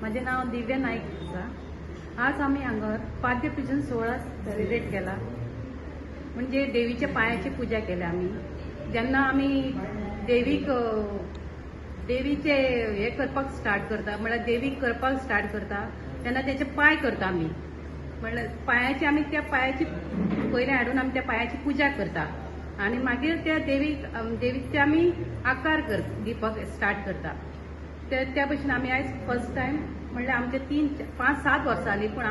माझे नाव दिव्या नाईक आसा. आज आम्ही हांगर पाद्यपूजन सोहळा सेलिब्रेट केला. म्हणजे देवीच्या पायाची पूजा केली आम्ही. जेन्ना आम्ही देवीचे हे करपाक स्टार्ट करता, म्हळ्यार देवीक करपाक स्टार्ट करता तेन्ना तेचे पाय करता आमी. म्हळ्यार पायाची आमी त्या पायाची पयले हाडून आमी त्या पायाची पूजा करता आणि मागीर त्या देवीचे आमी आकार दिवपाक स्टार्ट करता. त्या भशेन आमी आयज फर्स्ट टायम म्हणल्यार आमचे 5-7 वर्सां जालीं, पूण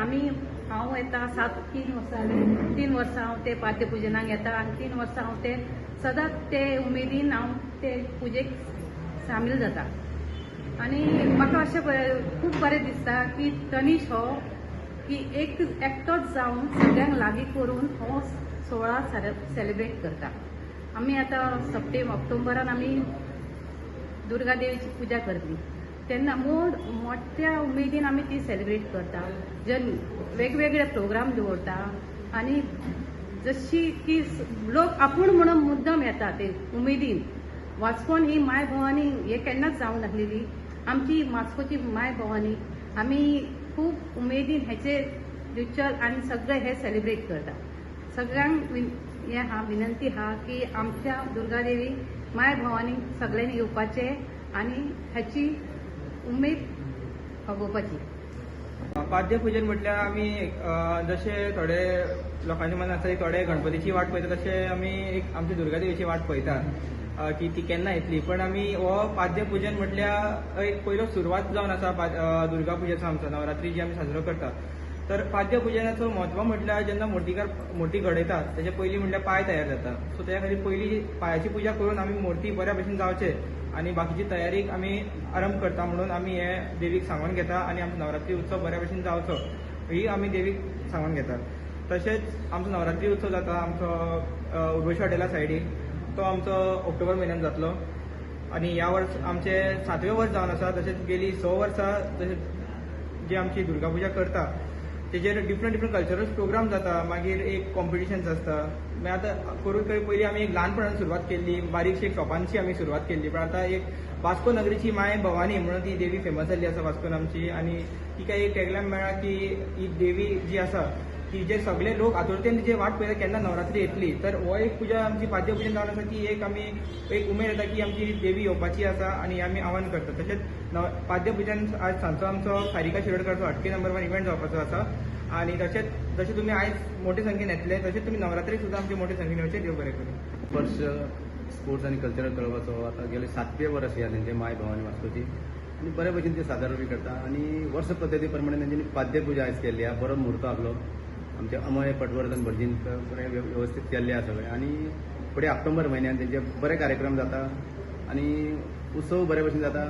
हांव येता 3 वर्सां जालीं. 3 वर्सां हांव ते पाद्यपूजनाक येता आनी 3 वर्सां हांव ते सदांच ते उमेदीन हांव ते पुजेक सामील जाता. आनी म्हाका अशें खूब बरें दिसता की तनीश हो की एकटोच जावन सगळ्यांक लागीं करून हो सोहळा सेलिब्रेट करता. आमी आतां ऑक्टोबरान आमी दुर्गा देवीची पूजा करतली, तेन्ना मोठ्या उमेदीन आमी ती सेलिब्रेट करता. वेगवेगळे प्रोग्राम दवरता आनी जशी की लोक आपूण म्हणून मुद्दम येता ते उमेदीन. वास्कोन ही माय भवानी हे केन्नाच जावंक नासलेली. आमची वास्कोची माय भवानी आमी खूब उमेदीन हेचे रिच्युअल आनी सगळे हे सेलिब्रेट करता. सगळ्यांक विनंती हा की आमच्या दुर्गादेवी माय भवानी सगळ्यांनी येवपाचे आनी हेची उमेद भागोवपाची. पाद्यपूजन म्हटल्यार आमी जशे थोडे लोकांच्या मनात आसा थोडे गणपतीची वाट पळयता, तशें आमी आमच्या दुर्गादेवीची वाट पळयता की ती केन्ना येतली. पण आमी हो पाद्यपूजन म्हटल्यार एक पयलो सुरवात जावन आसा दुर्गा पुजेचो आमचो नवरात्री जी आमी साजरो करता. तर पाद्यपूजनाचो म्हत्व म्हटल्यार जेन्ना मूर्ती घडयतात तेचे पयलीं म्हटल्यार पाय तयार जाता. सो त्या खातीर पयलीं पांयाची पुजा करून आमी मूर्ती बऱ्या भशेन जावचे आनी बाकीची तयारीक आमी आरंभ करता म्हणून आमी हे देवीक सांगून घेता आनी आमचो नवरात्री उत्सव बऱ्या भशेन जावचो ही आमी देवीक सांगून घेतात. तशेंच आमचो नवरात्री उत्सव जाता आमचो उर्वशी हॉटेला सायडीक. तो आमचो ऑक्टोबर म्हयन्यान जातलो आनी ह्या वर्स आमचे 7वें वर्स जावन आसा. तशेंच गेली 6 वर्सां तशेंच जी आमची दुर्गा पुजा करता तेजेर डिफरंट कल्चरल प्रोग्राम जाता. मागीर एक कॉम्पिटिशन्स आसता. मागीर आतां करून पयलीं आमी एक ल्हानपणान सुरवात केल्ली, बारीकशी एक शॉपांची आमी सुरवात केल्ली. पण आतां एक वास्को नगरीची माय भवानी म्हणून ती देवी फेमस जाल्ली आसा वास्कोन आमची. आनी तिका एक टॅगलायन मेळ्ळा की ही देवी जी आसा की जे सगळे लोक आतुरतेन तिचे वाट पळयता केन्ना नवरात्री येतली. तर हो एक पुजा आमची पाद्यपूजन जावन आसा की एक उमेद येता की आमची देवी येवपाची आसा आनी आमी आवाहन करता. तशेंच पाद्यपूजन आज सांजचो आमचो सारिका शिरोडकरचो 8 नंबर 1 इव्हेंट जावपाचो आसा. आनी जशें तुमी आयज मोठे संख्येन येतले तशेंच तुमी नवरात्री सुद्दां आमचे मोठे संख्येन येवचे. देव बरें करूं. वर्ष स्पोर्ट्स आनी कल्चरल क्लबाचो आतां गेले 7वें वर्स या तेंचे माय भवानी वास्कोची आनी बरे भशेन ते सादर बी करता. आनी वर्ष पद्दती प्रमाणे तेंच्यांनी पाद्यपूजा आयज केल्ली आहा. बरो मुहूर्त आपलो आमचे अमय पटवर्धन भटजीन बरें वेवस्थीत केल्ले आहा सगळें. आनी फुडें ऑक्टोबर म्हयन्यान तेंचे बरे कार्यक्रम जाता आनी उत्सव बरे भशेन जाता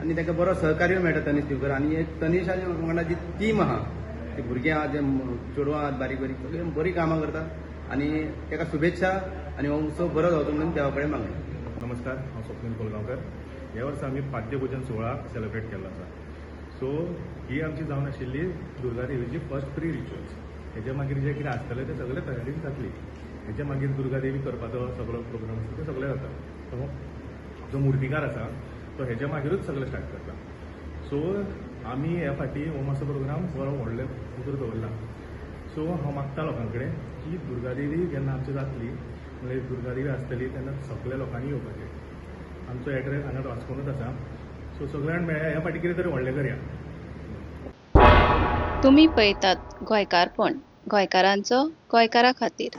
आनी ताका बरो सहकार्य मेळटा तनीश दिवकर. आनी एक तनीशाच्या वांगडा जी टीम आहा ती भुरगीं आहा जे चेडवां आहात बारीक सगळीं बरीं कामां करता आनी ताका शुभेच्छा आनी हो उत्सव बरो जावचो म्हणून देवा कडेन मागता. नमस्कार, हांव स्वप्नील कोलगांवकर. ह्या वर्सा आमी पाद्यपूजन सोहळा सेलिब्रेट केल्लो आसा. सो ही आमची जावन आशिल्ली दुर्गा देवीची फर्स्ट प्री रिच्युअल्स. हेजे मागीर जे कितें आसतलें तें सगळें तयारी जातली. हेजे मागीर दुर्गा देवी करपाचो सगळो प्रोग्राम आसा ते सगळें जाता. तो जो मुर्तीकार आसा तो हेजे मागीरूच सगळें स्टार्ट करता. सो आमी ह्या फाटी हो मातसो प्रोग्राम बरो व्हडले भितर दवरला. सो हांव मागता लोकां कडेन की दुर्गादेवी जेन्ना आमची जातली म्हणजे दुर्गादेवी आसतली तेन्ना सगळ्या लोकांनी येवपाचें. आमचो एड्रेस हांगा वास्कोनूच आसा. सो सगळ्यांक मेळ्या ह्या फाटी कितें तरी व्हडलें करया. तुम्ही पळयतात गोंयकारपण, गोंयकारांचो गोंयकारा खातीर.